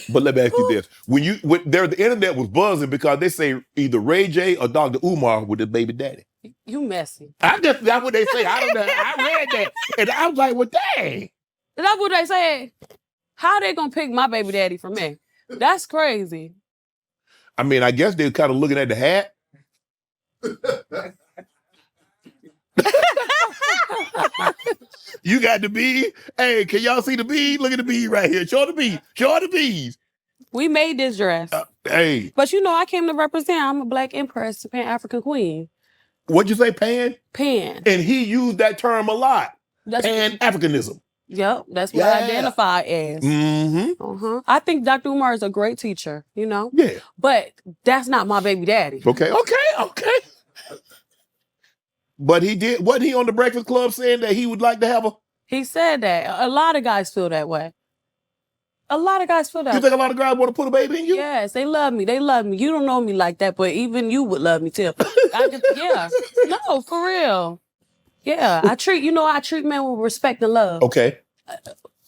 But let me ask you this: the internet was buzzing because they say either Ray J or Dr. Umar with the baby daddy. You messy. That's what they say. I don't know. I read that, and I was like, "Well, dang." That's what they said. How they gonna pick my baby daddy from me? That's crazy. I mean, I guess they're kind of looking at the hat. You got the bead. Hey, can y'all see the bead? Look at the bead right here. Show the bead. Show the beads. We made this dress. Hey. But you know, I came to represent. I'm a Black Empress, Pan-African queen. What'd you say, Pan? Pan. And he used that term a lot. Pan-Africanism. Yep, that's what I identify as. Mm-hmm. I think Dr. Umar is a great teacher, you know? Yeah. But that's not my baby daddy. Okay. But he did, wasn't he on the Breakfast Club saying that he would like to have a... He said that. A lot of guys feel that way. A lot of guys feel that. You think a lot of guys want to put a baby in you? Yes, they love me. They love me. You don't know me like that, but even you would love me too. Yeah. No, for real. Yeah. I treat men with respect and love. Okay.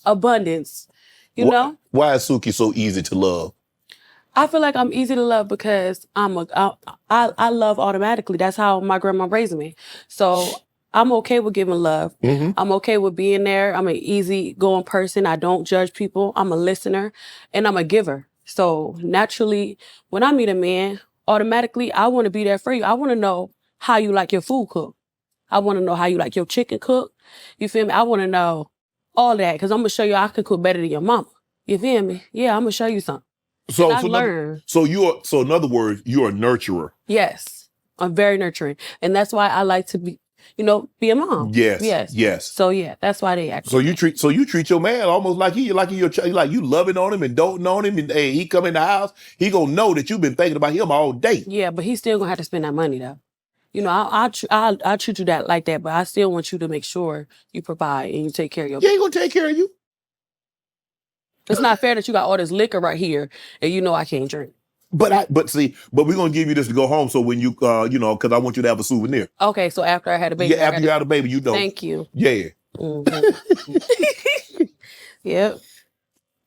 Abundance. You know? Why is Suki so easy to love? I feel like I'm easy to love because I love automatically. That's how my grandma raised me. So I'm okay with giving love. Mm-hmm. I'm okay with being there. I'm an easygoing person. I don't judge people. I'm a listener and I'm a giver. So naturally, when I meet a man, automatically I want to be there for you. I want to know how you like your food cooked. I want to know how you like your chicken cooked. You feel me? I want to know all that because I'm going to show you I can cook better than your mama. You feel me? Yeah, I'm going to show you something. So in other words, you're a nurturer. Yes, I'm very nurturing, and that's why I like to be a mom. Yes. So yeah, that's why they act. So you treat your man almost like you loving on him and doting on him, and hey, he come in the house, he gonna know that you've been thinking about him all day. Yeah, but he's still gonna have to spend that money though. You know, I'll treat you like that, but I still want you to make sure you provide and you take care of your. Yeah, he gonna take care of you. It's not fair that you got all this liquor right here and you know I can't drink. But we're gonna give you this to go home. So when you because I want you to have a souvenir. Okay, so after I had a baby. Yeah, after you had a baby, you know. Thank you. Yeah. Mm-hmm. Yep.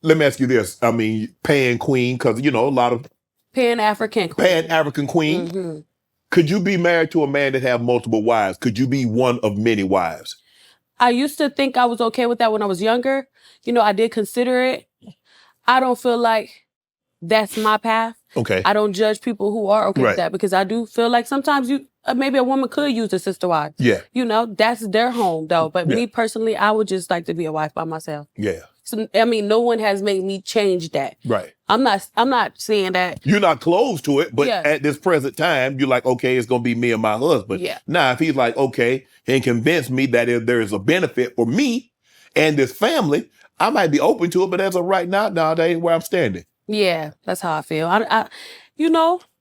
Let me ask you this. I mean, Pan Queen, because a lot of Pan-African queen. Pan-African queen. Mm-hmm. Could you be married to a man that have multiple wives? Could you be one of many wives? I used to think I was okay with that when I was younger. I did consider it. I don't feel like that's my path. Okay. I don't judge people who are okay with that because I do feel like sometimes maybe a woman could use a sister wife. Yeah. That's their home though. But me personally, I would just like to be a wife by myself. Yeah. So, I mean, no one has made me change that. Right. I'm not saying that. You're not close to it, but at this present time, you're like, okay, it's going to be me and my husband. Yeah. Now, if he's like, okay, and convince me that if there is a benefit for me and this family, I might be open to it, but as of right now, that ain't where I'm standing. Yeah, that's how I feel. I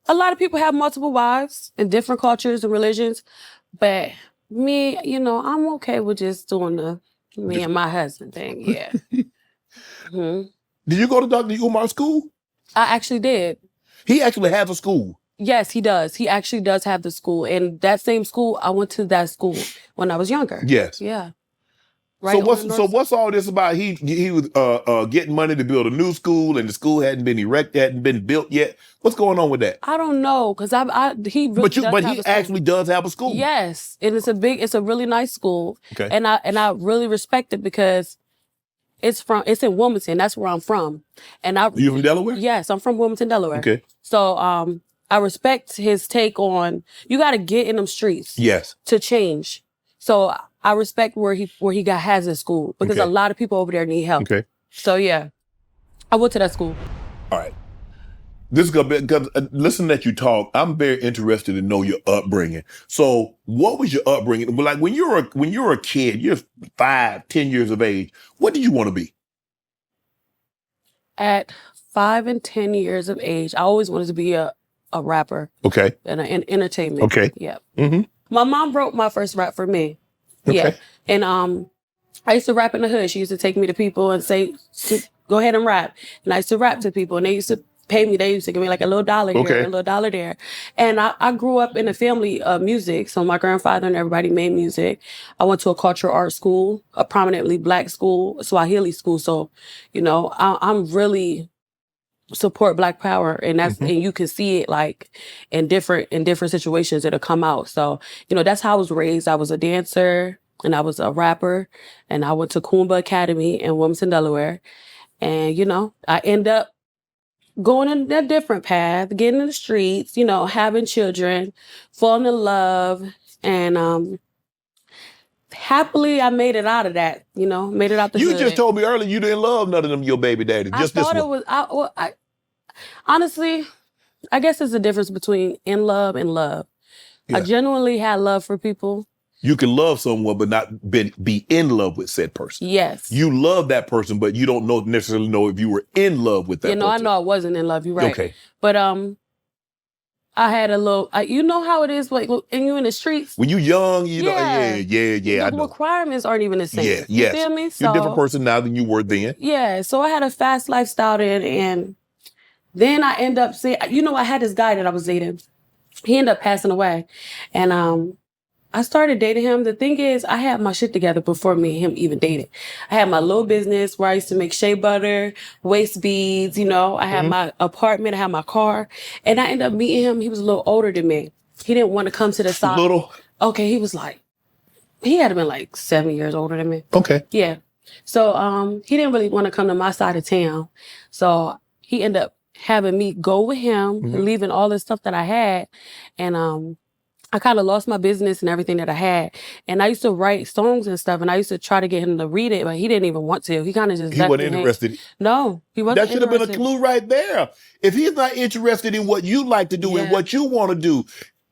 a lot of people have multiple wives in different cultures and religions, but me, I'm okay with just doing the me and my husband thing. Yeah. Mm-hmm. Did you go to Dr. Umar school? I actually did. He actually has a school. Yes, he does. He actually does have the school. And that same school, I went to that school when I was younger. Yes. Yeah. Right. So what's all this about? He was getting money to build a new school, and the school hadn't been erected, hadn't been built yet. What's going on with that? I don't know, because he really but he actually does have a school. Yes, and it's a really nice school. Okay. And I really respect it because it's in Wilmington. That's where I'm from. And you from Delaware? Yes, I'm from Wilmington, Delaware. Okay. So I respect his take on you got to get in them streets. Yes. To change. So I respect where he has his school because a lot of people over there need help. Okay. So yeah, I went to that school. All right. This is gonna be because listening that you talk, I'm very interested to know your upbringing. So, what was your upbringing like when you were a kid? You're 5, 10 years of age. What did you want to be? At 5 and 10 years of age, I always wanted to be a rapper. Okay. And an entertainment. Okay. Yeah. Mm-hmm. My mom wrote my first rap for me. Okay. Yeah. And I used to rap in the hood. She used to take me to people and say, go ahead and rap. And I used to rap to people and they used to pay me. They used to give me like a little dollar here, and a little dollar there. And I grew up in a family of music. So my grandfather and everybody made music. I went to a cultural arts school, a prominently Black school, Swahili school. So, I'm really support Black Power, and that's and you can see it like in different situations that'll come out. So that's how I was raised. I was a dancer and I was a rapper, and I went to Kumba Academy in Wilmington, Delaware, and I end up going in a different path, getting in the streets, having children, falling in love, and happily I made it out of that, made it out the You hood. just told me earlier you didn't love none of them your baby daddies. Just I thought this it one. was, I honestly, I guess there's a difference between in love and love. Yeah. I genuinely had love for people. You can love someone but not be in love with said person. Yes. You love that person, but you don't necessarily know if you were in love with that person. I know I wasn't in love. You're right. Okay. But I had a little. You know how it is, like, and you in the streets. When you young, you know, yeah. The I know. requirements aren't even the same. Yeah, You yes. feel me? You're a different person now than you were then. Yeah. So I had a fast lifestyle then, and then I end up seeing. I had this guy that I was dating. He ended up passing away, and I started dating him. The thing is, I had my shit together before me and him even dated. I had my little business where I used to make shea butter, waist beads, I had my apartment, I had my car. And I ended up meeting him. He was a little older than me. He didn't want to come to the side. Little? Okay, he had to been like 7 years older than me. Okay. Yeah. So he didn't really want to come to my side of town. So he ended up having me go with him, leaving all this stuff that I had. And I kind of lost my business and everything that I had. And I used to write songs and stuff, and I used to try to get him to read it, but he didn't even want to. He kind of just He wasn't interested. No, he wasn't. That should have been a clue right there. If he's not interested in what you like to do and what you want to do,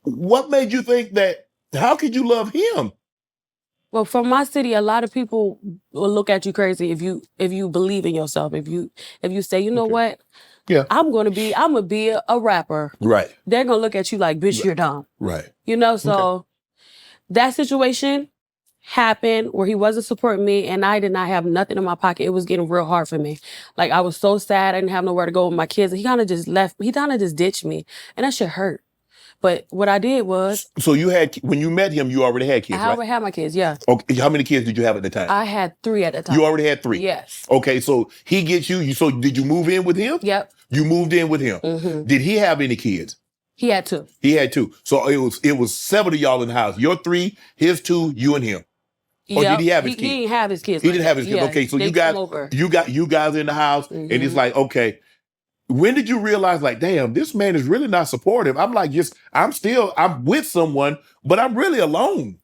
what made you think that, how could you love him? Well, from my city, a lot of people will look at you crazy if you believe in yourself. If you say, you know what? Yeah. I'm gonna be a rapper. Right. They're gonna look at you like, bitch, you're dumb. Right. So that situation happened where he wasn't supporting me and I did not have nothing in my pocket. It was getting real hard for me. Like, I was so sad. I didn't have nowhere to go with my kids. He kind of just left. He kind of just ditched me. And that shit hurt. But what I did was... So when you met him, you already had kids, right? I already had my kids, yeah. Okay. How many kids did you have at the time? I had 3 at the time. You already had 3? Yes. Okay, so he gets you. So did you move in with him? Yep. You moved in with him. Mm-hmm. Did he have any kids? He had 2. He had 2. So it was 7 of y'all in the house. Your 3, his 2, you and him. Or did he have his kids? He didn't have his kids. He didn't have his kids. Yeah, Okay, so you guys in the house, and it's like, okay. When did you realize, like, damn, this man is really not supportive? I'm like, I'm with someone, but I'm really alone.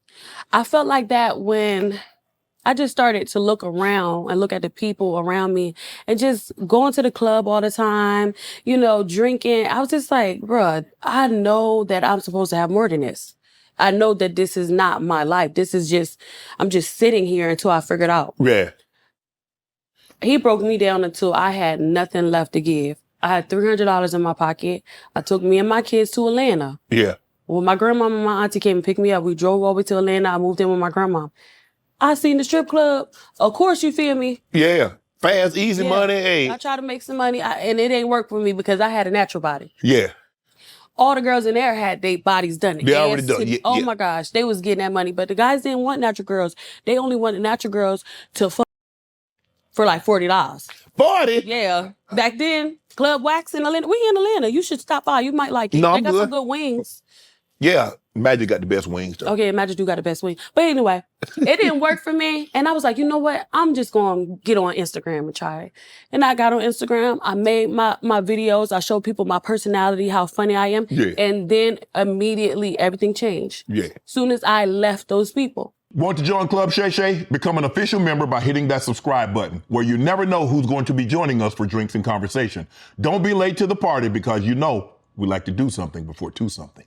I felt like that when I just started to look around and look at the people around me and just going to the club all the time, drinking. I was just like, bruh, I know that I'm supposed to have more than this. I know that this is not my life. This is I'm just sitting here until I figure it out. Yeah. He broke me down until I had nothing left to give. I had $300 in my pocket. I took me and my kids to Atlanta. Yeah. When my grandma and my auntie came and picked me up, we drove all the way to Atlanta. I moved in with my grandma. I seen the strip club. Of course, you feel me? Yeah. Fast, easy money. Hey. I tried to make some money, and it ain't work for me because I had a natural body. Yeah. All the girls in there had their bodies done. They already done. Yeah, oh my gosh, they was getting that money, but the guys didn't want natural girls. They only wanted natural girls to fuck for like $40. 40? Yeah. Back then, Club Wax in Atlanta. We in Atlanta. You should stop by. You might like it. No, they I'm got good. some good wings. Yeah. Magic got the best wings, though. Okay, Magic do got the best wings. But anyway, it didn't work for me. And I was like, you know what? I'm just going to get on Instagram and try it. And I got on Instagram. I made my videos. I showed people my personality, how funny I am. Yeah. And then immediately everything changed. Yeah. Soon as I left those people. Want to join Club Shay Shay? Become an official member by hitting that subscribe button, where you never know who's going to be joining us for drinks and conversation. Don't be late to the party because we like to do something before 2 something.